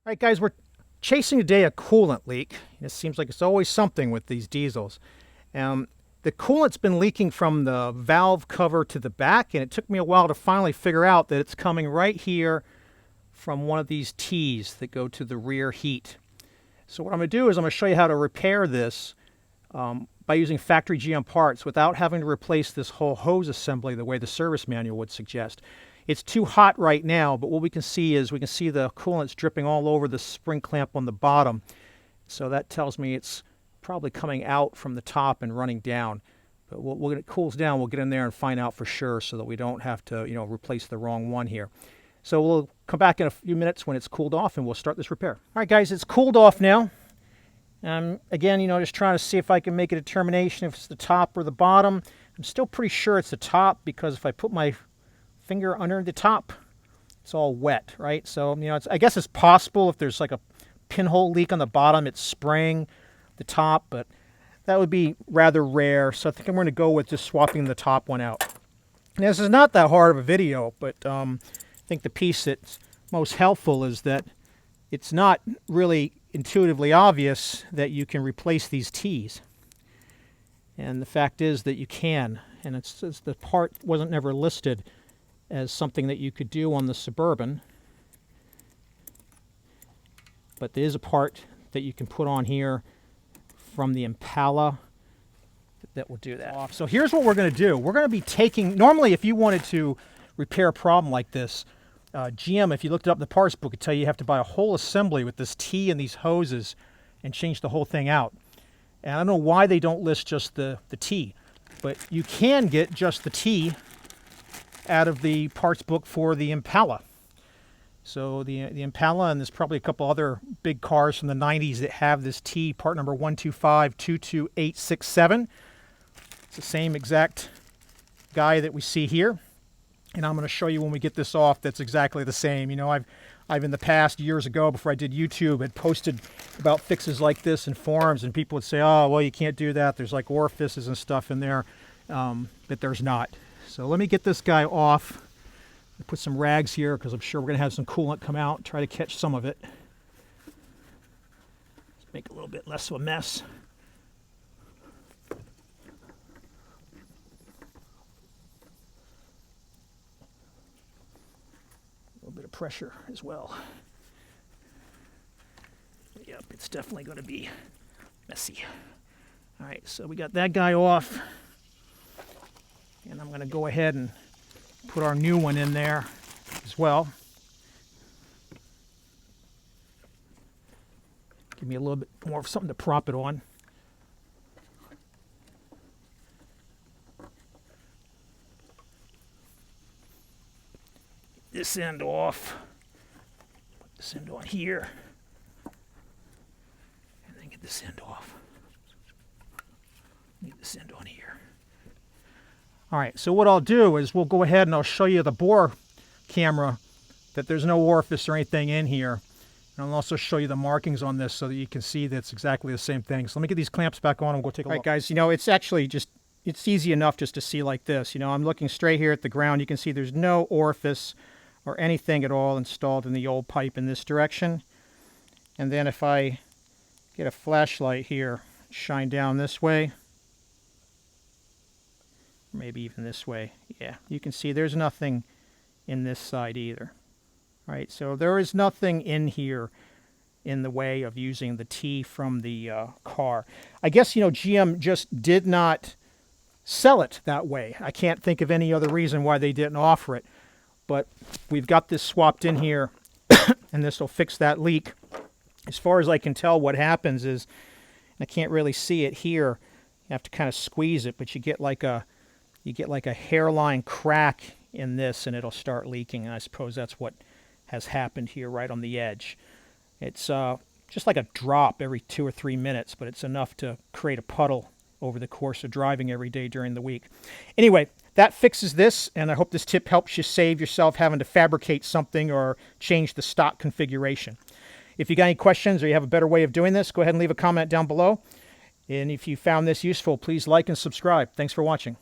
All right, guys, we're chasing today a coolant leak. It seems like it's always something with these diesels. The coolant's been leaking from the valve cover to the back, and it took me a while to finally figure out that it's coming right here from one of these T's that go to the rear heat. So what I'm going to do is I'm going to show you how to repair this by using factory GM parts without having to replace this whole hose assembly the way the service manual would suggest. It's too hot right now, but what we can see is we can see the coolant's dripping all over the spring clamp on the bottom. So that tells me it's probably coming out from the top and running down. But when it cools down, we'll get in there and find out for sure so that we don't have to, replace the wrong one here. So we'll come back in a few minutes when it's cooled off and we'll start this repair. All right, guys, it's cooled off now. Again, just trying to see if I can make a determination if it's the top or the bottom. I'm still pretty sure it's the top because if I put my finger under the top, it's all wet, right? So, I guess it's possible if there's like a pinhole leak on the bottom, it's spraying the top, but that would be rather rare. So I think I'm going to go with just swapping the top one out. Now, this is not that hard of a video, but I think the piece that's most helpful is that it's not really intuitively obvious that you can replace these T's. And the fact is that you can, and it's the part wasn't never listed as something that you could do on the Suburban, but there is a part that you can put on here from the Impala that will do that. So here's what we're going to do. We're going to be taking, normally if you wanted to repair a problem like this, GM, if you looked it up in the parts book, would tell you have to buy a whole assembly with this T and these hoses and change the whole thing out. And I don't know why they don't list just the T, but you can get just the T out of the parts book for the Impala. So the Impala, and there's probably a couple other big cars from the 90s that have this T, part number 125-22867. It's the same exact guy that we see here. And I'm going to show you when we get this off that's exactly the same. I've in the past, years ago, before I did YouTube, had posted about fixes like this in forums, and people would say, oh, well, you can't do that. There's like orifices and stuff in there, but there's not. So let me get this guy off. Put some rags here because I'm sure we're going to have some coolant come out. Try to catch some of it. Let's make a little bit less of a mess. A little bit of pressure as well. Yep, it's definitely going to be messy. All right, so we got that guy off. And I'm going to go ahead and put our new one in there as well. Give me a little bit more of something to prop it on. Get this end off. Put this end on here. And then get this end off. Get this end on here. All right, so what I'll do is we'll go ahead and I'll show you the bore camera that there's no orifice or anything in here. And I'll also show you the markings on this so that you can see that it's exactly the same thing. So let me get these clamps back on and we'll go take a look. All right, guys, it's actually it's easy enough just to see like this. I'm looking straight here at the ground. You can see there's no orifice or anything at all installed in the old pipe in this direction. And then if I get a flashlight here, shine down this way, maybe even this way. Yeah, you can see there's nothing in this side either. All right, so there is nothing in here in the way of using the T from the car. I guess, GM just did not sell it that way. I can't think of any other reason why they didn't offer it. But we've got this swapped in here, and this will fix that leak. As far as I can tell, what happens is, I can't really see it here. You have to kind of squeeze it, but you get like a hairline crack in this and it'll start leaking. And I suppose that's what has happened here right on the edge. It's just like a drop every 2 or 3 minutes, but it's enough to create a puddle over the course of driving every day during the week. Anyway, that fixes this, and I hope this tip helps you save yourself having to fabricate something or change the stock configuration. If you got any questions or you have a better way of doing this, go ahead and leave a comment down below. And if you found this useful, please like and subscribe. Thanks for watching.